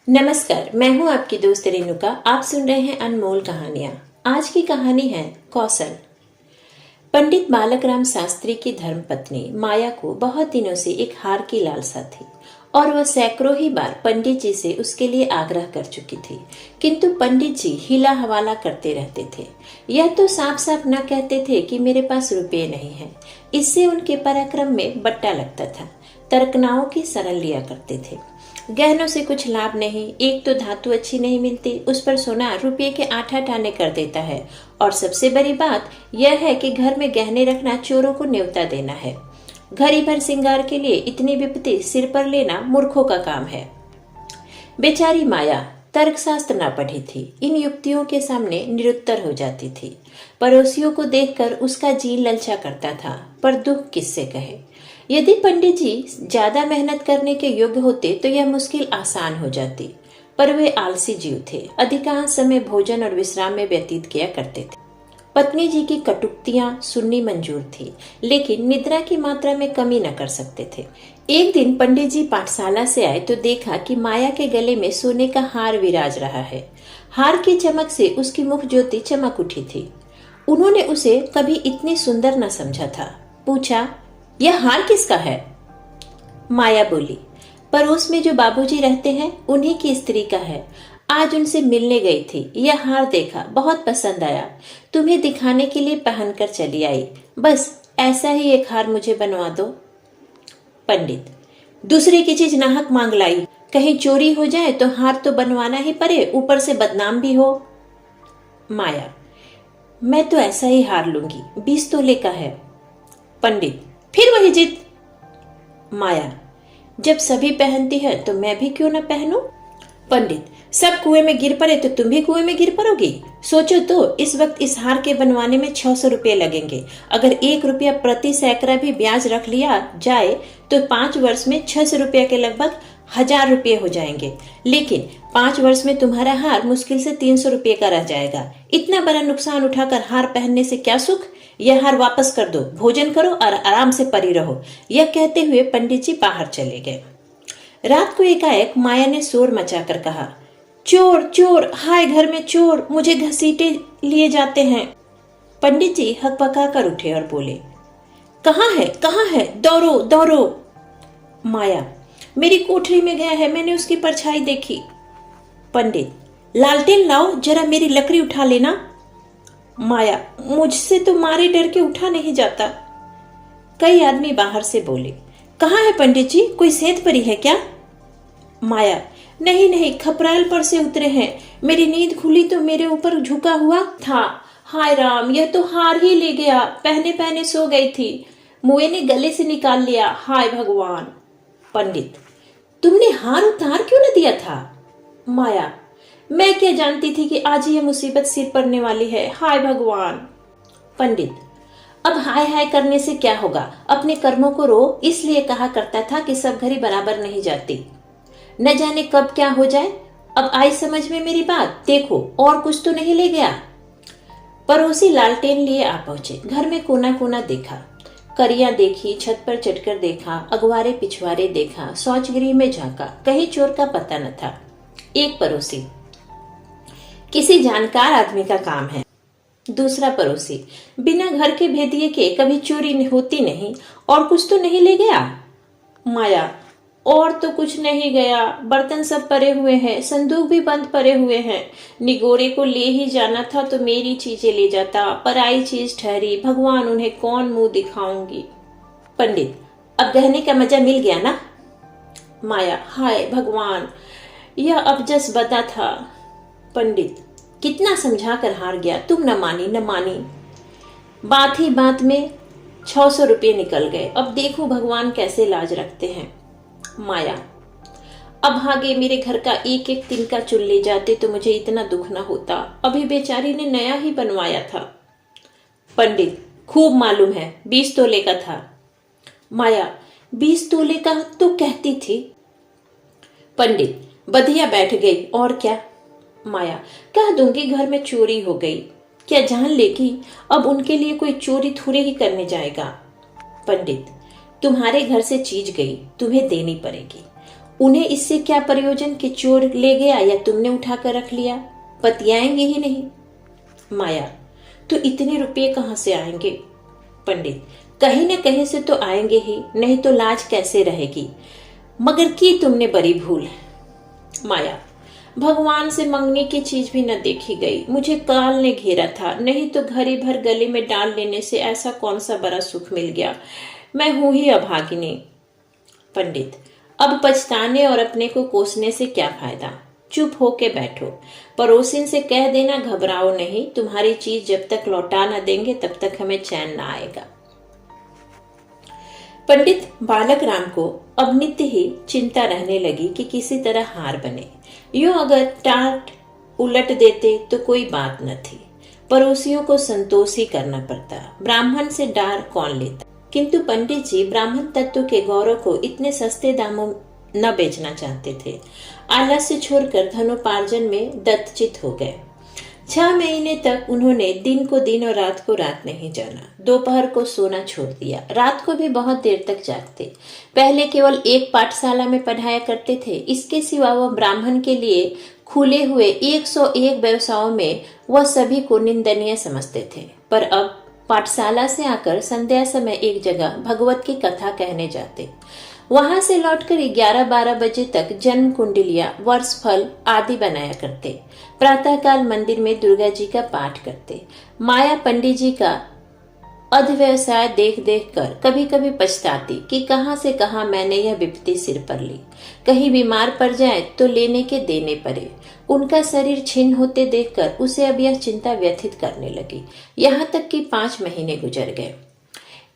नमस्कार, मैं हूं आपकी दोस्त रेणुका। आप सुन रहे हैं अनमोल कहानियां। आज की कहानी है कौशल। पंडित बालकराम शास्त्री की धर्मपत्नी माया को बहुत दिनों से एक हार की लालसा थी और वह सैकड़ों ही बार पंडित जी से उसके लिए आग्रह कर चुकी थी, किंतु पंडित जी हिला हवाला करते रहते थे। यह तो साफ साफ न कहते थे कि मेरे पास रुपये नहीं हैं। इससे उनके पराक्रम में बट्टा लगता था। तर्कनाओं की शरण लिया करते थे। गहनों से कुछ लाभ नहीं, एक तो धातु अच्छी नहीं मिलती, उस पर सोना रुपये के 8-8 आने कर देता है, और सबसे बड़ी बात यह है कि घर में गहने रखना चोरों को न्योता देना है। घड़ी भर श्रृंगार के लिए इतनी विपत्ति सिर पर लेना मूर्खों का काम है। बेचारी माया तर्कशास्त्र न पढ़ी थी, इन युक्तियों के सामने निरुत्तर हो जाती थी। पड़ोसियों को देखकर उसका जी ललचा करता था, पर दुख किससे कहे। यदि पंडित जी ज्यादा मेहनत करने के योग्य होते तो यह मुश्किल आसान हो जाती, पर वे आलसी जीव थे। अधिकांश समय भोजन और विश्राम में व्यतीत किया करते थे। पत्नी जी की कटुक्तियां सुननी मंजूर थी, लेकिन निद्रा की मात्रा में कमी न कर सकते थे। एक दिन पंडित जी पाठशाला से आए तो देखा कि माया के गले में सोने का हार विराज रहा है। हार की चमक से उसकी मुख ज्योति चमक उठी थी। उन्होंने उसे कभी इतनी सुंदर न समझा था। पूछा, यह हार किसका है? माया बोली, पड़ोस में जो बाबूजी रहते हैं उन्हीं की स्त्री का है। आज उनसे मिलने गई थी, यह हार देखा, बहुत पसंद आया, तुम्हें दिखाने के लिए पहनकर चली आई। बस ऐसा ही एक हार मुझे बनवा दो। पंडित, दूसरे की चीज नाहक मांग लाई, कहीं चोरी हो जाए तो हार तो बनवाना ही पड़े, ऊपर से बदनाम भी हो। माया, मैं तो ऐसा ही हार लूंगी, 20 तोले का है। पंडित, फिर वही जिद। माया, जब सभी पहनती है तो मैं भी क्यों न पहनूं? पंडित, सब कुएं में गिर पड़े तो तुम भी कुएं में गिर पड़ोगी। सोचो तो, इस वक्त इस हार के बनवाने में 600 रुपये लगेंगे। अगर 1 रुपया प्रति सैकड़ा भी ब्याज रख लिया जाए तो 5 वर्ष में 600 रुपये के लगभग 1000 रुपये हो जाएंगे। लेकिन 5 वर्ष में तुम्हारा हार मुश्किल से 300 रुपये का रह जाएगा। इतना बड़ा नुकसान उठाकर हार पहनने से क्या सुख? यह हार वापस कर दो, भोजन करो और आराम से पड़ी रहो। यह कहते हुए पंडित जी बाहर चले गए। रात को एकाएक माया ने शोर मचाकर कहा, चोर चोर, हाय घर में चोर, मुझे घसीटे लिए जाते हैं। पंडित जी हकपका कर उठे और बोले, कहाँ है, दौड़ो दौड़ो। माया, मेरी कोठरी में गया है, मैंने उसकी परछाई देखी। पंडित, लालटेन लाओ, जरा मेरी लकड़ी उठा लेना। माया, मुझसे तो मारे डर के उठा नहीं जाता। कई आदमी बाहर से बोले, कहाँ है पंडित जी, कोई सेंध परी है क्या? माया, नहीं, खपराल पर से उतरे हैं। मेरी नींद खुली तो मेरे ऊपर झुका हुआ था। हाय राम, यह तो हार ही ले गया, पहने पहने सो गई थी, मुए ने गले से निकाल लिया, हाय भगवान। पंडित, तुमने हार उतार क्यों न दिया था? माया, मैं क्या जानती थी कि आज यह मुसीबत सिर पड़ने वाली है, हाय भगवान। पंडित, अब हाय हाय करने से क्या होगा, अपने कर्मों को रो। इसलिए कहा करता था कि सब घड़ी बराबर नहीं जाती, न जाने कब क्या हो जाए। अब आई समझ में मेरी बात, देखो और कुछ तो नहीं ले गया। पड़ोसी लालटेन लिए आ पहुंचे। घर में कोना कोना देखा, करियां देखी, छत पर चढ़कर देखा, अगवारे पिछवारे देखा, शौचगृह में झांका, कहीं चोर का पता न था। एक पड़ोसी, किसी जानकार आदमी का काम है। दूसरा पड़ोसी, बिना घर के भेदिए के कभी चोरी होती नहीं, और कुछ तो नहीं ले गया? माया, और तो कुछ नहीं गया, बर्तन सब पड़े हुए हैं, संदूक भी बंद पड़े हुए हैं। निगोरे को ले ही जाना था तो मेरी चीजें ले जाता, पराई चीज ठहरी, भगवान उन्हें कौन मुंह दिखाऊंगी। पंडित, अब गहने का मजा मिल गया ना? माया, हाय भगवान, यह अब जस बता था। पंडित, कितना समझा कर हार गया, तुम न मानी। बात ही बात में 600 रुपये निकल गए। अब देखो भगवान कैसे लाज रखते हैं। माया, अब भागे मेरे घर का एक एक तिनका चुन ले जाते तो मुझे इतना दुख न होता, अभी बेचारी ने नया ही बनवाया था। पंडित, खूब मालूम है, 20 तोले का था। माया, 20 तोले का तो कहती थी। पंडित, बधिया बैठ गई, और क्या? माया, कह दूंगी घर में चोरी हो गई, क्या जान लेगी? अब उनके लिए कोई चोरी थोड़े ही करने जाएगा। पंडित, तुम्हारे घर से चीज गई, तुम्हें देनी पड़ेगी, उन्हें इससे क्या प्रयोजन कि चोर ले गया या तुमने उठाकर रख लिया? पतियाएंगे ही नहीं। माया, तो इतने रुपये कहाँ से आएंगे? पंडित, कहीं न कहीं से तो आएंगे ही, नहीं तो लाज कैसे रहेगी? मगर की तुमने बड़ी भूल। माया, भगवान से मंगने की चीज भी न देखी गई। मुझे काल ने घेरा था, नहीं तो घड़ी भर गले में डाल लेने से ऐसा कौन सा बड़ा सुख मिल गया। मैं हूं ही अभागिनी। पंडित, अब पछताने और अपने को कोसने से क्या फायदा? चुप होके बैठो। पड़ोसिन से कह देना घबराओ नहीं, तुम्हारी चीज जब तक लौटा न देंगे तब तक हमें चैन न आएगा। पंडित बालक राम को अब नित्य ही चिंता रहने लगी कि किसी तरह हार बने। यूं अगर टाट उलट देते तो कोई बात न थी, पड़ोसियों को संतोष ही करना पड़ता, ब्राह्मण से डार कौन लेता। किंतु पंडित जी ब्राह्मण तत्व के गौरव को इतने सस्ते दामों न बेचना चाहते थे। आलस्य छोड़कर धनोपार्जन में दत्तचित हो गए। 6 महीने तक उन्होंने दिन को दिन और रात को रात नहीं जाना। दोपहर को सोना छोड़ दिया, रात को भी बहुत देर तक जागते। पहले केवल एक पाठशाला में पढ़ाया करते थे, इसके सिवा वह ब्राह्मण के लिए खुले हुए 101 व्यवसायों में वह सभी को निंदनीय समझते थे। पर अब पाठशाला से आकर संध्या समय एक जगह भगवत की कथा कहने जाते। वहां से लौटकर 11-12 बजे तक जन्म कुंडलियां, वर्ष फल आदि बनाया करते। प्रातःकाल मंदिर में दुर्गा जी का पाठ करते। माया पंडित जी का अध व्यवसाय देख देख कर कभी कभी पछताती कि कहां से कहां मैंने यह विपत्ति सिर पर ली। कहीं बीमार पड़ जाए तो लेने के देने पड़े। उनका शरीर छिन्न होते देखकर उसे अब यह चिंता व्यथित करने लगी। यहाँ तक कि 5 महीने गुजर गए।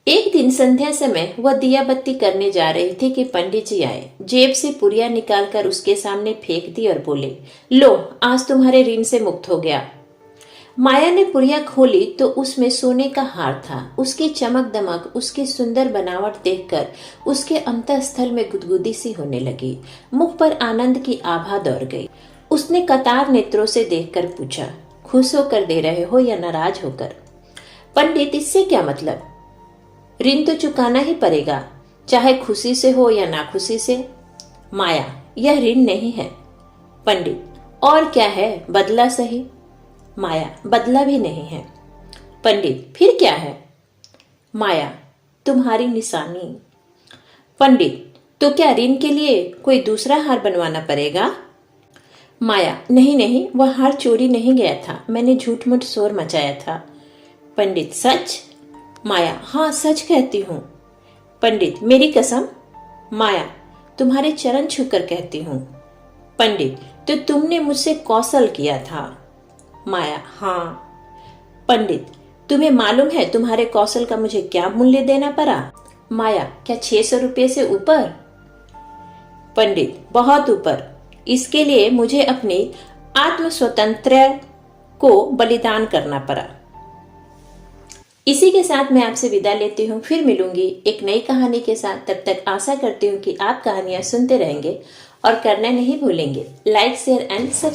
एक दिन संध्या समय वह दिया बत्ती करने जा रही थी कि पंडित जी आए। जेब से पुड़िया निकालकर उसके सामने फेंक दी और बोले, लो, आज तुम्हारे ऋण से मुक्त हो गया। माया ने पुड़िया खोली तो उसमें सोने का हार था। उसकी चमक दमक, उसकी सुंदर बनावट देखकर उसके अंतःस्थल में गुदगुदी सी होने लगी। मुख पर आनंद की आभा दौड़ गई। उसने कतार नेत्रों से देखकर पूछा, खुश होकर दे रहे हो या नाराज होकर? पंडित, इससे क्या मतलब? ऋण तो चुकाना ही पड़ेगा, चाहे खुशी से हो या नाखुशी से। माया, यह ऋण नहीं है। पंडित, और क्या है? बदला सही। माया, बदला भी नहीं है। पंडित, फिर क्या है? माया, तुम्हारी निशानी। पंडित, तो क्या ऋण के लिए कोई दूसरा हार बनवाना पड़ेगा? माया, नहीं नहीं, वह हार चोरी नहीं गया था, मैंने झूठ मूठ शोर मचाया था। पंडित, सच? माया, हाँ, सच कहती हूँ। पंडित, मेरी कसम? माया, तुम्हारे चरण छूकर कहती हूँ। पंडित, तो तुमने मुझसे कौशल किया था? माया, हाँ। पंडित, तुम्हें मालूम है तुम्हारे कौशल का मुझे क्या मूल्य देना पड़ा? माया, क्या 600 रुपये से ऊपर? पंडित, बहुत ऊपर। इसके लिए मुझे अपनी आत्म स्वतंत्रता को बलिदान करना पड़ा। इसी के साथ मैं आपसे विदा लेती हूँ। फिर मिलूंगी एक नई कहानी के साथ। तब तक आशा करती हूँ कि आप कहानियां सुनते रहेंगे और करना नहीं भूलेंगे लाइक, शेयर एंड सब्सक्राइब।